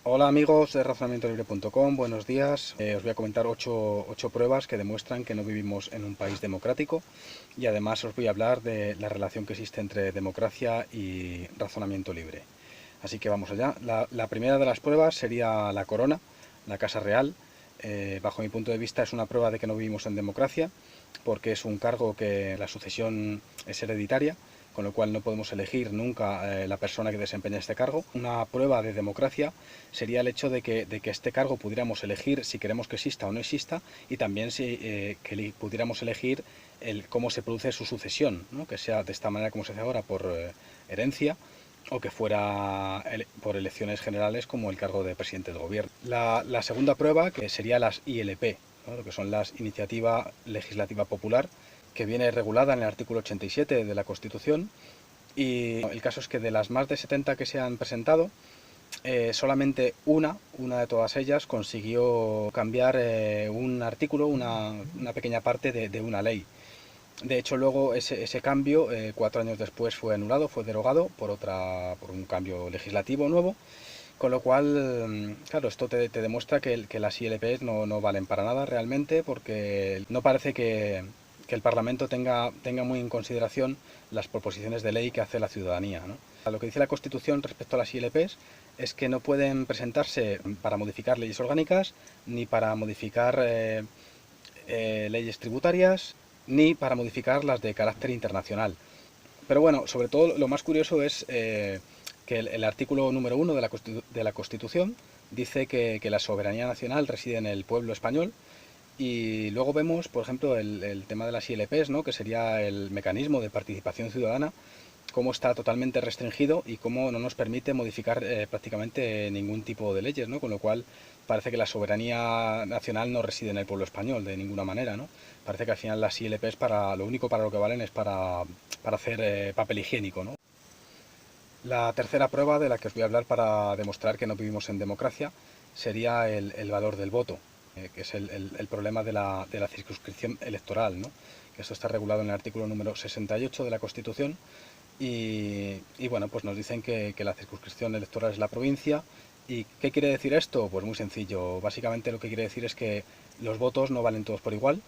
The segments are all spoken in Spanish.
Hola amigos de razonamientolibre.com, buenos días. Os voy a comentar ocho pruebas que demuestran que no vivimos en un país democrático y además os voy a hablar de la relación que existe entre democracia y razonamiento libre. Así que vamos allá. La primera de las pruebas sería la corona, la Casa Real. Bajo mi punto de vista es una prueba de que no vivimos en democracia porque es un cargo que la sucesión es hereditaria, con lo cual no podemos elegir nunca la persona que desempeña este cargo. Una prueba de democracia sería el hecho de que este cargo pudiéramos elegir si queremos que exista o no exista, y también que pudiéramos elegir cómo se produce su sucesión, ¿no? Que sea de esta manera como se hace ahora por herencia, o que fuera por elecciones generales como el cargo de presidente del gobierno. La segunda prueba, que sería las ILP, ¿no? Lo que son las Iniciativa Legislativa Popular, que viene regulada en el artículo 87 de la Constitución, y el caso es que de las más de 70 que se han presentado, solamente una de todas ellas consiguió cambiar un artículo, una pequeña parte de una ley. De hecho, luego ese cambio, 4 años después, fue anulado, fue derogado por un cambio legislativo nuevo, con lo cual, claro, esto te demuestra que las ILPs no valen para nada realmente, porque no parece que el Parlamento tenga muy en consideración las proposiciones de ley que hace la ciudadanía, ¿no? Lo que dice la Constitución respecto a las ILPs es que no pueden presentarse para modificar leyes orgánicas, ni para modificar leyes tributarias, ni para modificar las de carácter internacional. Pero bueno, sobre todo lo más curioso es que el artículo número 1 de la Constitución dice que la soberanía nacional reside en el pueblo español, y luego vemos, por ejemplo, el tema de las ILPs, ¿no? Que sería el mecanismo de participación ciudadana, cómo está totalmente restringido y cómo no nos permite modificar prácticamente ningún tipo de leyes, ¿no? Con lo cual parece que la soberanía nacional no reside en el pueblo español de ninguna manera, ¿no? Parece que al final las ILPs lo único para lo que valen es para hacer papel higiénico, ¿no? La tercera prueba de la que os voy a hablar para demostrar que no vivimos en democracia sería el valor del voto, que es el problema de la circunscripción electoral, ¿no? Que esto está regulado en el artículo número 68 de la Constitución, y bueno, pues nos dicen que la circunscripción electoral es la provincia. ¿Y qué quiere decir esto? Pues muy sencillo. Básicamente lo que quiere decir es que los votos no valen todos por igual.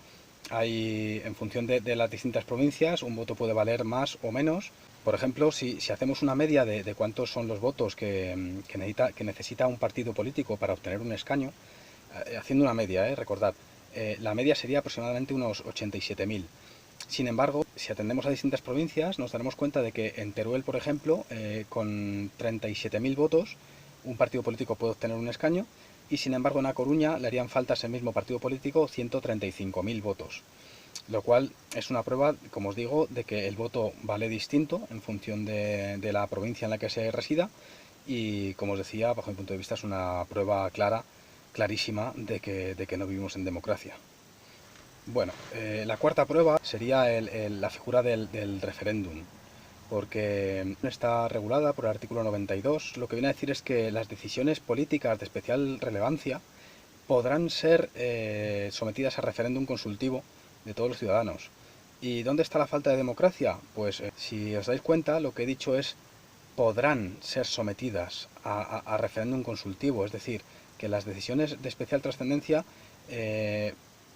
En función de las distintas provincias, un voto puede valer más o menos. Por ejemplo, si hacemos una media de cuántos son los votos que necesita un partido político para obtener un escaño, haciendo una media, recordad, la media sería aproximadamente unos 87.000. Sin embargo, si atendemos a distintas provincias, nos daremos cuenta de que en Teruel, por ejemplo, con 37.000 votos, un partido político puede obtener un escaño, y sin embargo en A Coruña le harían falta a ese mismo partido político 135.000 votos. Lo cual es una prueba, como os digo, de que el voto vale distinto en función de la provincia en la que se resida, y, como os decía, bajo mi punto de vista es una prueba clarísima de que no vivimos en democracia. Bueno, la cuarta prueba sería la figura del referéndum, porque está regulada por el artículo 92. Lo que viene a decir es que las decisiones políticas de especial relevancia podrán ser sometidas a referéndum consultivo de todos los ciudadanos. ¿Y dónde está la falta de democracia? Pues si os dais cuenta, lo que he dicho es podrán ser sometidas a referéndum consultivo, es decir, que las decisiones de especial trascendencia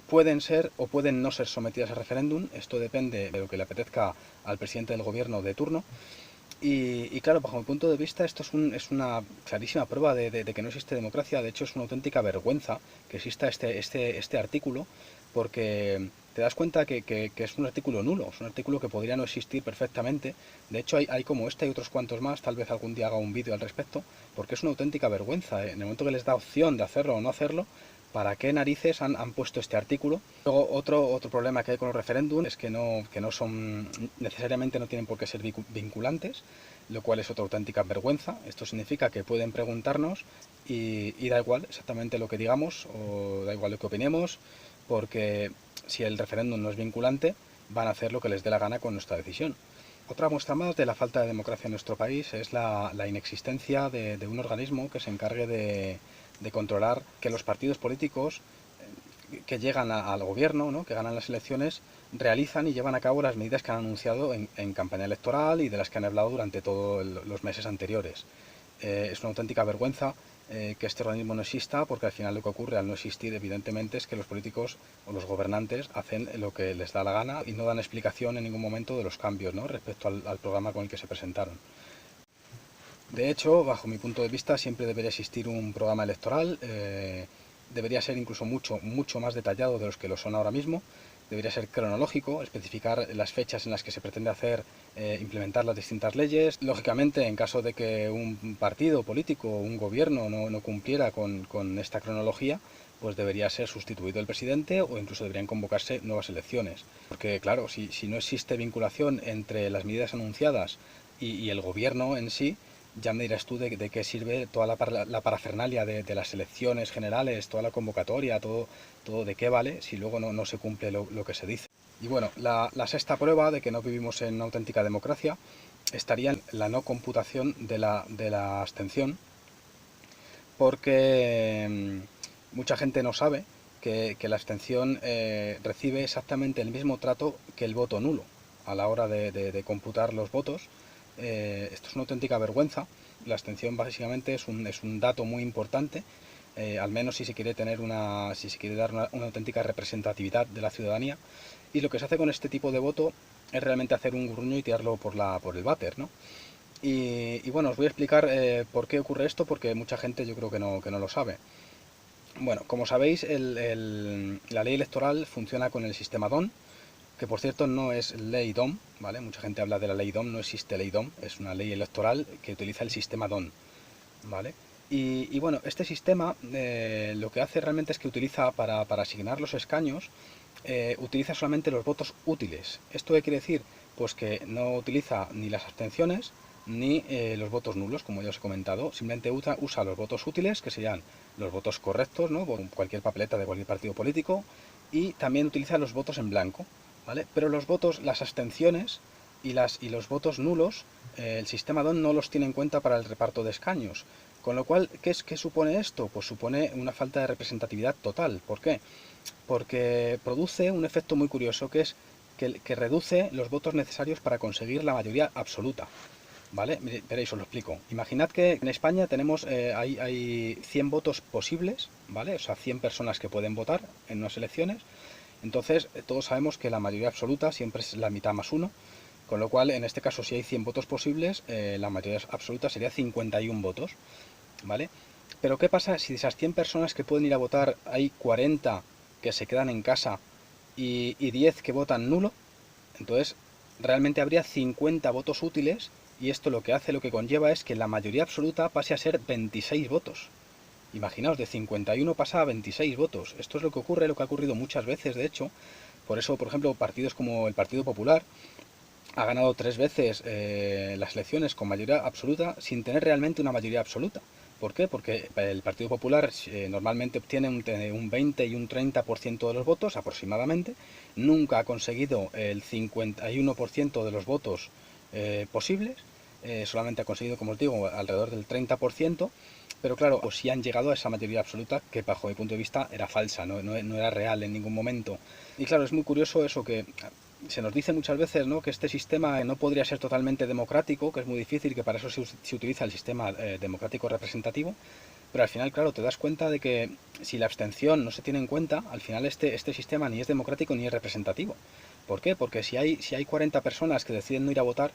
pueden ser o pueden no ser sometidas a referéndum. Esto depende de lo que le apetezca al presidente del gobierno de turno. Y claro, bajo mi punto de vista, esto es una clarísima prueba de que no existe democracia. De hecho, es una auténtica vergüenza que exista este artículo, porque te das cuenta que es un artículo nulo, es un artículo que podría no existir perfectamente. De hecho, hay como este y otros cuantos más, tal vez algún día haga un vídeo al respecto, porque es una auténtica vergüenza. En el momento que les da opción de hacerlo o no hacerlo, ¿para qué narices han puesto este artículo? Luego, otro problema que hay con los referéndums es que no son, necesariamente no tienen por qué ser vinculantes, lo cual es otra auténtica vergüenza. Esto significa que pueden preguntarnos y da igual exactamente lo que digamos, o da igual lo que opinemos, porque si el referéndum no es vinculante, van a hacer lo que les dé la gana con nuestra decisión. Otra muestra más de la falta de democracia en nuestro país es la inexistencia de un organismo que se encargue de controlar que los partidos políticos que llegan al gobierno, ¿no? Que ganan las elecciones, realizan y llevan a cabo las medidas que han anunciado en campaña electoral y de las que han hablado durante todos los meses anteriores. Es una auténtica vergüenza que este organismo no exista, porque al final lo que ocurre al no existir, evidentemente, es que los políticos o los gobernantes hacen lo que les da la gana y no dan explicación en ningún momento de los cambios, ¿no?, respecto al programa con el que se presentaron. De hecho, bajo mi punto de vista, siempre debería existir un programa electoral, debería ser incluso mucho más detallado de los que lo son ahora mismo, debería ser cronológico, especificar las fechas en las que se pretende hacer, implementar las distintas leyes. Lógicamente, en caso de que un partido político o un gobierno no cumpliera con esta cronología, pues debería ser sustituido el presidente o incluso deberían convocarse nuevas elecciones. Porque claro, si no existe vinculación entre las medidas anunciadas y el gobierno en sí, ya me dirás tú de qué sirve toda la parafernalia de las elecciones generales, toda la convocatoria, todo de qué vale si luego no se cumple lo que se dice. Y bueno, la sexta prueba de que no vivimos en una auténtica democracia estaría en la no computación de la abstención, porque mucha gente no sabe que la abstención recibe exactamente el mismo trato que el voto nulo a la hora de computar los votos. Esto es una auténtica vergüenza. La abstención básicamente es un dato muy importante, al menos si se quiere si se quiere dar una auténtica representatividad de la ciudadanía. Y lo que se hace con este tipo de voto es realmente hacer un gruño y tirarlo por el váter, ¿no? Y bueno, os voy a explicar por qué ocurre esto, porque mucha gente yo creo que no lo sabe. Bueno, como sabéis, la ley electoral funciona con el sistema DON, que por cierto no es ley DOM, ¿vale? Mucha gente habla de la ley DOM, no existe ley DOM, es una ley electoral que utiliza el sistema DON, ¿vale? Y bueno, este sistema lo que hace realmente es que utiliza para asignar los escaños, utiliza solamente los votos útiles. ¿Esto qué quiere decir? Pues que no utiliza ni las abstenciones ni los votos nulos, como ya os he comentado, simplemente usa los votos útiles, que serían los votos correctos, ¿no?, cualquier papeleta de cualquier partido político, y también utiliza los votos en blanco, ¿vale? Pero los votos, las abstenciones y los votos nulos, el sistema DON no los tiene en cuenta para el reparto de escaños. Con lo cual, ¿qué supone esto? Pues supone una falta de representatividad total. ¿Por qué? Porque produce un efecto muy curioso, que es que reduce los votos necesarios para conseguir la mayoría absoluta. ¿Vale? Veréis, os lo explico. Imaginad que en España hay 100 votos posibles, ¿vale? O sea, 100 personas que pueden votar en unas elecciones. Entonces, todos sabemos que la mayoría absoluta siempre es la mitad más uno, con lo cual, en este caso, si hay 100 votos posibles, la mayoría absoluta sería 51 votos, ¿vale? Pero ¿qué pasa si de esas 100 personas que pueden ir a votar hay 40 que se quedan en casa y 10 que votan nulo? Entonces, realmente habría 50 votos útiles, y esto lo que conlleva es que la mayoría absoluta pase a ser 26 votos. Imaginaos, de 51 pasa a 26 votos. Esto es lo que ocurre, lo que ha ocurrido muchas veces, de hecho. Por eso, por ejemplo, partidos como el Partido Popular ha ganado 3 veces las elecciones con mayoría absoluta sin tener realmente una mayoría absoluta. ¿Por qué? Porque el Partido Popular normalmente obtiene un 20 y un 30% de los votos aproximadamente. Nunca ha conseguido el 51% de los votos posibles. Solamente ha conseguido, como os digo, alrededor del 30%. Pero claro, pues sí han llegado a esa mayoría absoluta que bajo mi punto de vista era falsa, no era real en ningún momento. Y claro, es muy curioso eso, que se nos dice muchas veces, ¿no?, que este sistema no podría ser totalmente democrático, que es muy difícil, que para eso se utiliza el sistema democrático representativo, pero al final, claro, te das cuenta de que si la abstención no se tiene en cuenta, al final este sistema ni es democrático ni es representativo. ¿Por qué? Porque si hay 40 personas que deciden no ir a votar,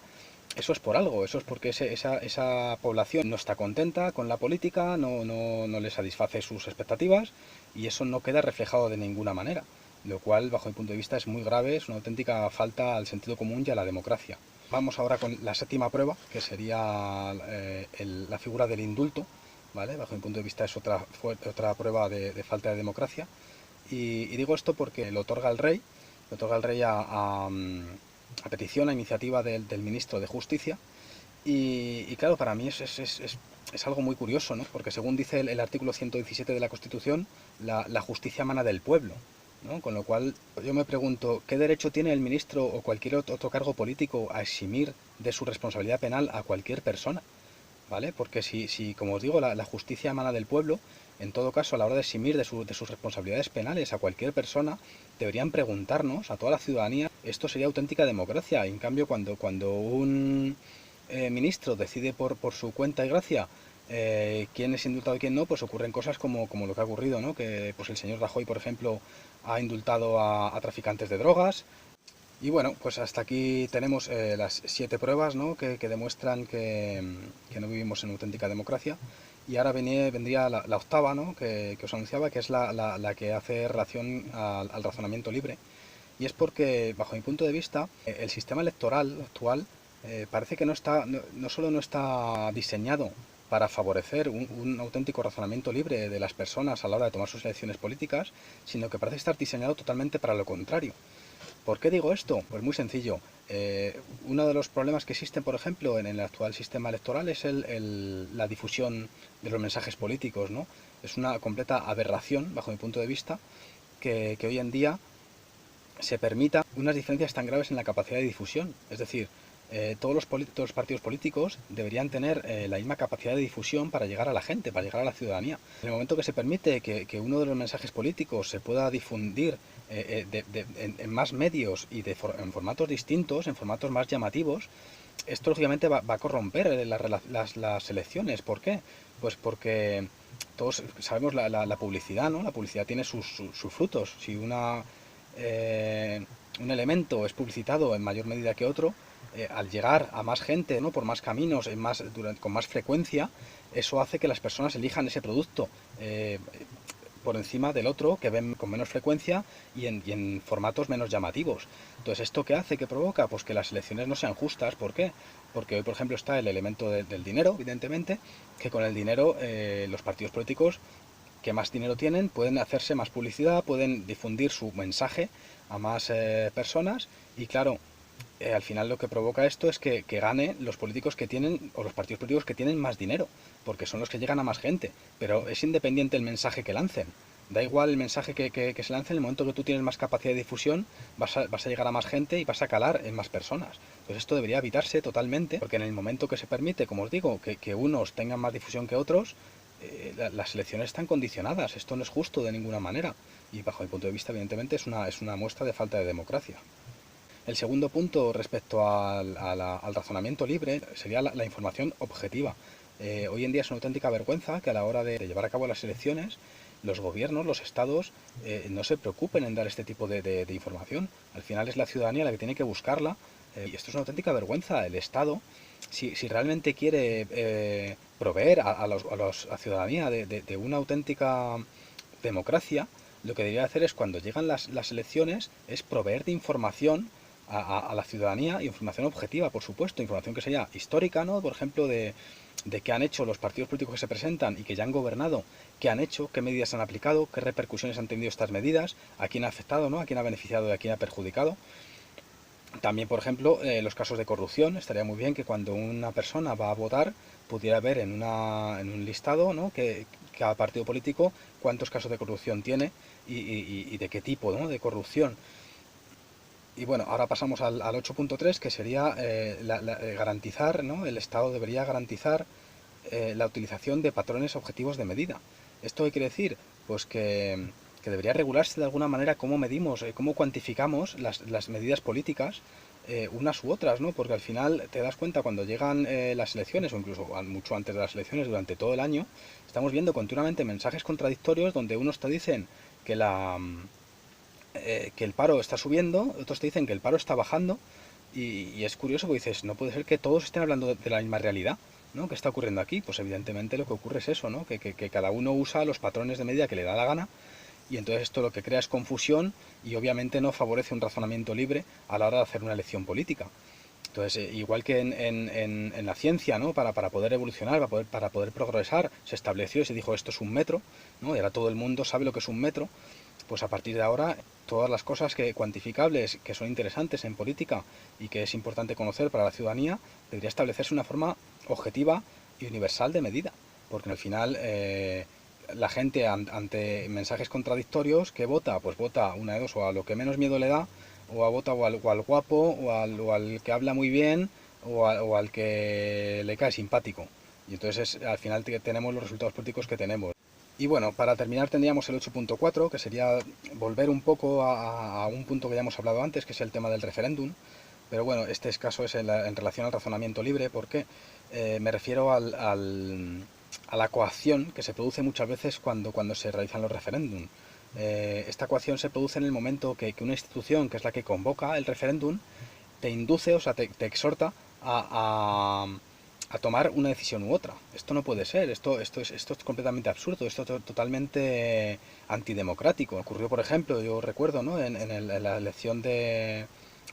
eso es por algo, eso es porque esa población no está contenta con la política, no le satisface sus expectativas, y eso no queda reflejado de ninguna manera, lo cual, bajo mi punto de vista, es muy grave, es una auténtica falta al sentido común y a la democracia. Vamos ahora con la séptima prueba, que sería la figura del indulto, ¿vale? Bajo mi punto de vista es otra prueba de falta de democracia, y digo esto porque lo otorga el rey a petición, a iniciativa del ministro de Justicia. Y claro, para mí es algo muy curioso, ¿no? Porque según dice el artículo 117 de la Constitución, la justicia emana del pueblo, ¿no? Con lo cual yo me pregunto, ¿qué derecho tiene el ministro o cualquier otro cargo político a eximir de su responsabilidad penal a cualquier persona? ¿Vale? Porque si como os digo, la justicia emana del pueblo, en todo caso, a la hora de eximir de sus responsabilidades penales a cualquier persona, deberían preguntarnos, a toda la ciudadanía, esto sería auténtica democracia. Y en cambio, cuando un ministro decide por su cuenta y gracia quién es indultado y quién no, pues ocurren cosas como lo que ha ocurrido, ¿no? Que pues el señor Rajoy, por ejemplo, ha indultado a traficantes de drogas. Y bueno, pues hasta aquí tenemos las 7 pruebas, ¿no? que demuestran que no vivimos en auténtica democracia. Y ahora vendría la octava, ¿no? que os anunciaba, que es la que hace relación al razonamiento libre. Y es porque, bajo mi punto de vista, el sistema electoral actual parece que no solo no está diseñado para favorecer un auténtico razonamiento libre de las personas a la hora de tomar sus elecciones políticas, sino que parece estar diseñado totalmente para lo contrario. ¿Por qué digo esto? Pues muy sencillo. Uno de los problemas que existen, por ejemplo, en el actual sistema electoral es la difusión de los mensajes políticos, ¿no? Es una completa aberración, bajo mi punto de vista, que hoy en día se permita unas diferencias tan graves en la capacidad de difusión. Es decir, todos los partidos políticos deberían tener la misma capacidad de difusión para llegar a la gente, para llegar a la ciudadanía. En el momento que se permite que uno de los mensajes políticos se pueda difundir en más medios y en formatos distintos, en formatos más llamativos, esto lógicamente va a corromper las elecciones. ¿Por qué? Pues porque todos sabemos la publicidad, ¿no? La publicidad tiene sus frutos. Si un elemento es publicitado en mayor medida que otro, al llegar a más gente, ¿no? Por más caminos, con más frecuencia, eso hace que las personas elijan ese producto por encima del otro que ven con menos frecuencia y en formatos menos llamativos. Entonces, ¿esto qué hace? ¿Qué provoca? Pues que las elecciones no sean justas. ¿Por qué? Porque hoy, por ejemplo, está el elemento del dinero, evidentemente, que con el dinero los partidos políticos que más dinero tienen pueden hacerse más publicidad, pueden difundir su mensaje a más personas y claro, al final lo que provoca esto es que gane los políticos que tienen, o los partidos políticos que tienen más dinero, porque son los que llegan a más gente, pero es independiente el mensaje que lancen. Da igual el mensaje que se lance, en el momento que tú tienes más capacidad de difusión, vas a llegar a más gente y vas a calar en más personas. Pues esto debería evitarse totalmente, porque en el momento que se permite, como os digo, que unos tengan más difusión que otros, las elecciones están condicionadas. Esto no es justo de ninguna manera. Y bajo mi punto de vista, evidentemente, es una muestra de falta de democracia. El segundo punto respecto al razonamiento libre sería la información objetiva. Hoy en día es una auténtica vergüenza que a la hora de llevar a cabo las elecciones los gobiernos, los estados, no se preocupen en dar este tipo de información. Al final es la ciudadanía la que tiene que buscarla y esto es una auténtica vergüenza. El Estado, si realmente quiere proveer a la ciudadanía de una auténtica democracia, lo que debería hacer es cuando llegan las elecciones es proveer de información a la ciudadanía, información objetiva, por supuesto, información que sea histórica, ¿no? Por ejemplo, de qué han hecho los partidos políticos que se presentan y que ya han gobernado, qué han hecho, qué medidas han aplicado, qué repercusiones han tenido estas medidas, a quién ha afectado, ¿no? A quién ha beneficiado y a quién ha perjudicado. También, por ejemplo, los casos de corrupción. Estaría muy bien que cuando una persona va a votar pudiera ver en un listado, ¿no? que cada partido político cuántos casos de corrupción tiene y de qué tipo, ¿no? de corrupción. Y bueno, ahora pasamos al 8.3, que sería garantizar, ¿no? El Estado debería garantizar la utilización de patrones objetivos de medida. ¿Esto qué quiere decir? Pues que debería regularse de alguna manera cómo medimos, cómo cuantificamos las medidas políticas, unas u otras, ¿no? Porque al final te das cuenta cuando llegan las elecciones, o incluso mucho antes de las elecciones, durante todo el año, estamos viendo continuamente mensajes contradictorios donde unos te dicen que que el paro está subiendo, otros te dicen que el paro está bajando, y es curioso porque dices, no puede ser que todos estén hablando de la misma realidad, ¿no? ¿Qué está ocurriendo aquí? Pues evidentemente lo que ocurre es eso, ¿no? Que cada uno usa los patrones de medida que le da la gana, y entonces esto lo que crea es confusión y obviamente no favorece un razonamiento libre a la hora de hacer una elección política. Entonces, igual que en la ciencia, ¿no? Para poder evolucionar, para poder progresar, se estableció y se dijo esto es un metro, ¿no? Y ahora todo el mundo sabe lo que es un metro. Pues a partir de ahora, todas las cosas cuantificables que son interesantes en política y que es importante conocer para la ciudadanía, debería establecerse una forma objetiva y universal de medida. Porque al final la gente ante mensajes contradictorios, ¿qué vota? Pues vota una de dos, o a lo que menos miedo le da, vota o al guapo, o al que habla muy bien, o al que le cae simpático. Y entonces al final tenemos los resultados políticos que tenemos. Y bueno, para terminar tendríamos el 8.4, que sería volver un poco a un punto que ya hemos hablado antes, que es el tema del referéndum. Pero bueno, este caso es en relación al razonamiento libre, porque me refiero a la coacción que se produce muchas veces cuando se realizan los referéndum. Esta coacción se produce en el momento que una institución, que es la que convoca el referéndum, te induce, o sea, te exhorta a tomar una decisión u otra. Esto no puede ser, esto es completamente absurdo, esto es totalmente antidemocrático. Ocurrió, por ejemplo, yo recuerdo, ¿no? En la elección de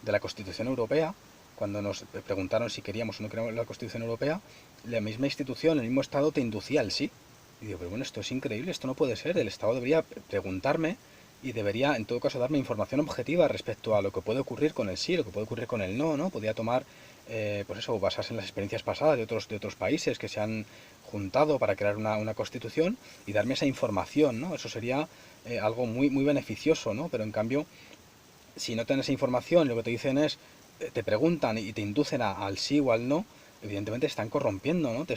la Constitución Europea, cuando nos preguntaron si queríamos o no queríamos la Constitución Europea, la misma institución, el mismo Estado te inducía al sí. Y digo, pero bueno, esto es increíble, esto no puede ser, el Estado debería preguntarme y debería, en todo caso, darme información objetiva respecto a lo que puede ocurrir con el sí, lo que puede ocurrir con el no, ¿no? Podría tomar, pues eso, basarse en las experiencias pasadas de otros países que se han juntado para crear una constitución y darme esa información, ¿no? Eso sería algo muy beneficioso, ¿no? Pero en cambio, si no tienes esa información, lo que te dicen es, te preguntan y te inducen al sí o al no, evidentemente están corrompiendo, ¿no?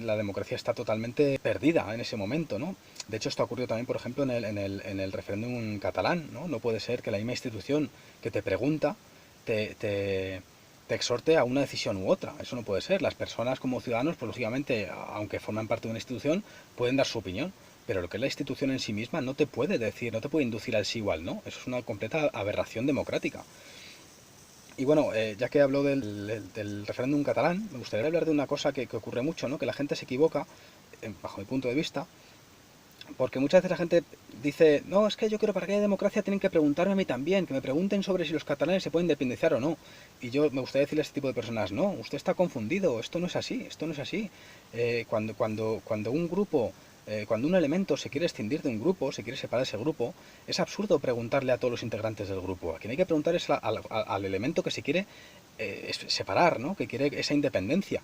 La democracia está totalmente perdida en ese momento, ¿no? De hecho, esto ha ocurrido también, por ejemplo, en el referéndum catalán, ¿no? No puede ser que la misma institución que te pregunta te, te, te exhorte a una decisión u otra. Eso no puede ser. Las personas como ciudadanos, pues lógicamente, aunque forman parte de una institución, pueden dar su opinión, pero lo que es la institución en sí misma no te puede decir, no te puede inducir al sí o al no. Eso es una completa aberración democrática. Y bueno, ya que hablo del referéndum catalán, me gustaría hablar de una cosa que ocurre mucho, ¿no? Que la gente se equivoca, bajo mi punto de vista, porque muchas veces la gente dice, no, es que yo quiero para que haya democracia tienen que preguntarme a mí también, que me pregunten sobre si los catalanes se pueden independizar o no. Y yo me gustaría decirle a este tipo de personas, no, usted está confundido, esto no es así, esto no es así. Cuando un grupo, cuando un elemento se quiere escindir de un grupo, se quiere separar de ese grupo, es absurdo preguntarle a todos los integrantes del grupo. A quien hay que preguntar es al elemento que se quiere separar, ¿no? Que quiere esa independencia.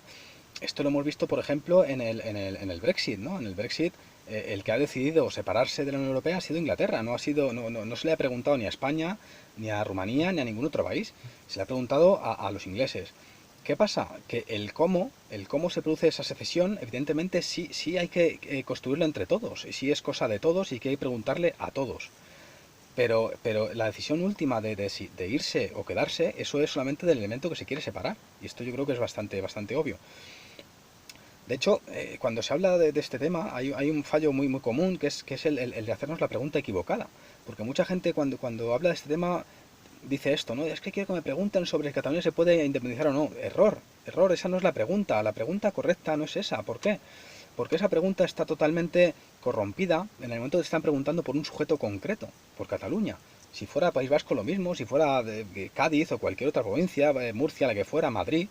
Esto lo hemos visto, por ejemplo, en el Brexit, ¿no? En el Brexit, el que ha decidido separarse de la Unión Europea ha sido Inglaterra. No se le ha preguntado ni a España, ni a Rumanía, ni a ningún otro país. Se le ha preguntado a los ingleses. ¿Qué pasa? Que el cómo se produce esa secesión, evidentemente sí hay que construirlo entre todos. Y sí es cosa de todos y que hay que preguntarle a todos. Pero la decisión última de irse o quedarse, eso es solamente del elemento que se quiere separar. Y esto yo creo que es bastante obvio. De hecho, cuando se habla de este tema, hay un fallo muy común, que es el de hacernos la pregunta equivocada. Porque mucha gente cuando habla de este tema dice esto, ¿no? Es que quiero que me pregunten sobre si Cataluña se puede independizar o no. Error, esa no es la pregunta. La pregunta correcta no es esa. ¿Por qué? Porque esa pregunta está totalmente corrompida en el momento que están preguntando por un sujeto concreto, por Cataluña. Si fuera País Vasco lo mismo, si fuera de Cádiz o cualquier otra provincia, Murcia, la que fuera, Madrid,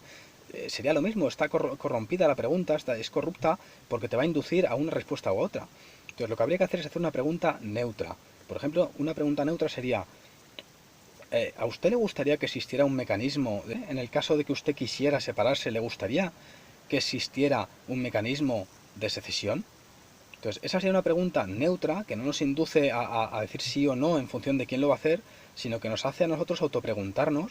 sería lo mismo, está corrompida la pregunta, es corrupta porque te va a inducir a una respuesta u otra. Entonces lo que habría que hacer es hacer una pregunta neutra. Por ejemplo, una pregunta neutra sería, ¿a usted le gustaría que existiera un mecanismo, en el caso de que usted quisiera separarse, le gustaría que existiera un mecanismo de secesión? Entonces, esa sería una pregunta neutra que no nos induce a decir sí o no en función de quién lo va a hacer, sino que nos hace a nosotros autopreguntarnos.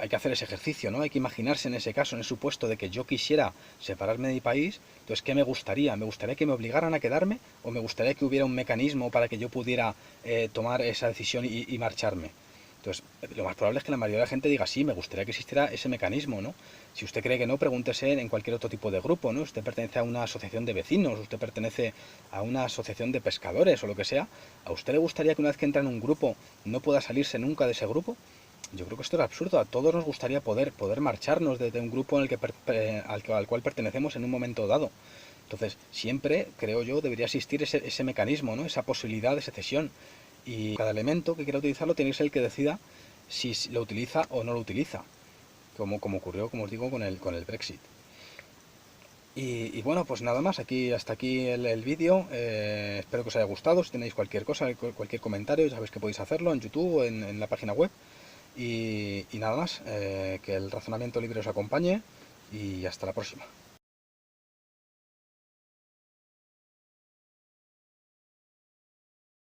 Hay que hacer ese ejercicio, ¿no? Hay que imaginarse en ese caso, en el supuesto de que yo quisiera separarme de mi país. Entonces, ¿qué me gustaría? ¿Me gustaría que me obligaran a quedarme o me gustaría que hubiera un mecanismo para que yo pudiera tomar esa decisión y marcharme? Entonces, lo más probable es que la mayoría de la gente diga sí, me gustaría que existiera ese mecanismo, ¿no? Si usted cree que no, pregúntese en cualquier otro tipo de grupo, ¿no? Usted pertenece a una asociación de vecinos, usted pertenece a una asociación de pescadores o lo que sea. ¿A usted le gustaría que una vez que entra en un grupo no pueda salirse nunca de ese grupo? Yo creo que esto es absurdo. A todos nos gustaría poder marcharnos de un grupo en el que, al cual pertenecemos en un momento dado. Entonces, siempre, creo yo, debería existir ese mecanismo, ¿no? Esa posibilidad de secesión. Y cada elemento que quiera utilizarlo tiene que ser el que decida si lo utiliza o no lo utiliza. Como ocurrió, como os digo, con el Brexit. Y bueno, pues nada más, hasta aquí el vídeo. Espero que os haya gustado. Si tenéis cualquier cosa, cualquier comentario, ya sabéis que podéis hacerlo en YouTube o en la página web. Y nada más, que el razonamiento libre os acompañe y hasta la próxima.